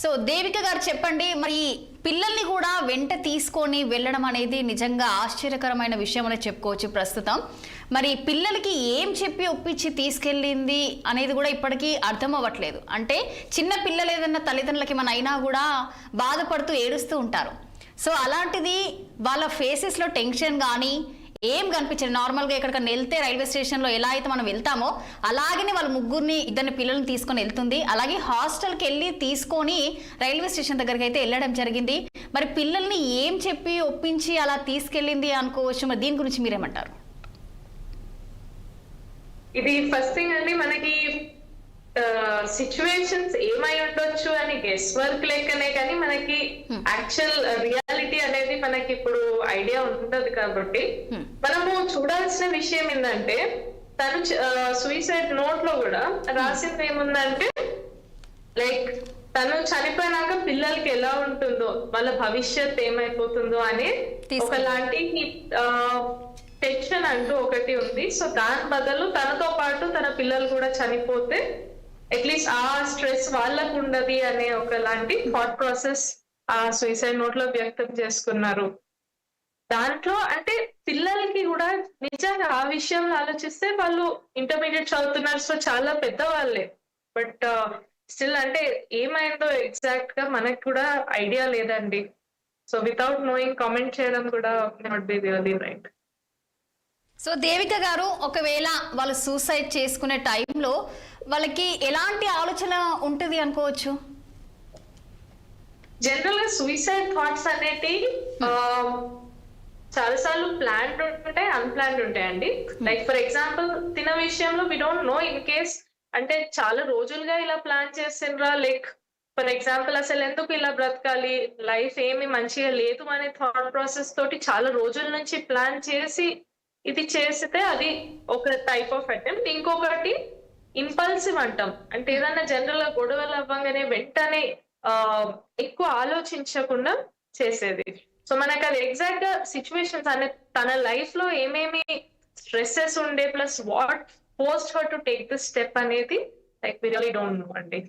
So Devika గారు చెప్పండి, మరి పిల్లల్ని కూడా వెంట తీసుకొని వెళ్ళడం అనేది నిజంగా ఆశ్చర్యకరమైన విషయం అని చెప్పుకోవచ్చు ప్రస్తుతం. మరి పిల్లలకి ఏం చెప్పి ఒప్పించి తీసుకెళ్ళింది అనేది కూడా ఇప్పటికీ అర్థం అవ్వట్లేదు. అంటే చిన్న పిల్లలు ఏదన్నా తల్లిదండ్రులకి మన అయినా కూడా బాధపడుతూ ఏడుస్తూ ఉంటారు. సో అలాంటిది వాళ్ళ ఫేసెస్లో టెన్షన్ కానీ ఏం కనిపించదు. నార్మల్గా ఎక్కడికైనా వెళ్తే రైల్వే స్టేషన్లో ఎలా అయితే మనం వెళ్తామో అలాగనే వాళ్ళ ముగ్గురిని ఇద్దరిని పిల్లల్ని తీసుకొని వెళ్తుంది. అలాగే హాస్టల్కి వెళ్ళి తీసుకొని రైల్వే స్టేషన్ దగ్గరికి అయితే వెళ్ళడం జరిగింది. మరి పిల్లల్ని ఏం చెప్పి ఒప్పించి అలా తీసుకెళ్ళింది అనుకోవచ్చు. మరి దీని గురించి మీరేమంటారు? ఇది ఫస్ట్ థింగ్ అండి, మనకి సిచ్యువేషన్స్ ఏమై ఉండొచ్చు అని గెస్ వర్క్ లెక్కనే, కానీ మనకి యాక్చువల్ రియాలిటీ అనేది మనకి ఇప్పుడు ఐడియా ఉంటది. కాబట్టి మనము చూడాల్సిన విషయం ఏంటంటే, తను సూసైడ్ నోట్ లో కూడా రాసింది ఏముందంటే, లైక్ తను చనిపోయినాక పిల్లలకి ఎలా ఉంటుందో, వాళ్ళ భవిష్యత్ ఏమైపోతుందో అని ఒకలాంటి టెన్షన్ అంటూ ఒకటి ఉంది. సో దాని బదులు తనతో పాటు తన పిల్లలు కూడా చనిపోతే అట్లీస్ట్ ఆ స్ట్రెస్ వాళ్ళకు ఉండదు అనే ఒకలాంటి థాట్ ప్రాసెస్ ఆ సూసైడ్ నోట్ లో వ్యక్తం చేసుకున్నారు. దాంట్లో అంటే పిల్లలకి కూడా నిజంగా ఆ విషయంలో ఆలోచిస్తే వాళ్ళు ఇంటర్మీడియట్ చదువుతున్నారు, సో చాలా పెద్దవాళ్ళే. బట్ స్టిల్ అంటే ఏమైందో ఎగ్జాక్ట్ గా మనకు కూడా ఐడియా లేదండి. సో వితౌట్ నోయింగ్ కామెంట్ చేయడం కూడా not be really right. So Devika గారు, ఒకవేళ వాళ్ళు సూసైడ్ చేసుకునే టైంలో వాళ్ళకి ఎలాంటి ఆలోచన ఉంటుంది అనుకోవచ్చు? జనరల్ గా సూసైడ్ థాట్స్ అనేటి చాలాసార్లు ప్లాన్డ్ ఉంటాయి, అన్ప్లాన్డ్ ఉంటాయండి. లైక్ ఫర్ ఎగ్జాంపుల్ తిన విషయంలో we don't know in case అంటే చాలా రోజులుగా ఇలా ప్లాన్ చేసిండ్రా, లైక్ ఫర్ ఎగ్జాంపుల్ అసలు ఎందుకు ఇలా బ్రతకాలి, లైఫ్ ఏమి మంచిగా లేదు అనే థాట్ ప్రాసెస్ తోటి చాలా రోజుల నుంచి ప్లాన్ చేసి ఇది చేస్తే అది ఒక టైప్ ఆఫ్ అటెంప్ట్. ఇంకొకటి ఇంపల్సివ్ అంటాం, అంటే ఏదైనా జనరల్ గా గొడవలు అవ్వగానే వెంటనే ఎక్కువ ఆలోచించకుండా చేసేది. సో మనకు అది ఎగ్జాక్ట్ గా సిచ్యువేషన్స్ అనే తన లైఫ్ లో ఏమేమి స్ట్రెస్సెస్ ఉండే plus what forced her to take this step అనేది like we really don't know అండి.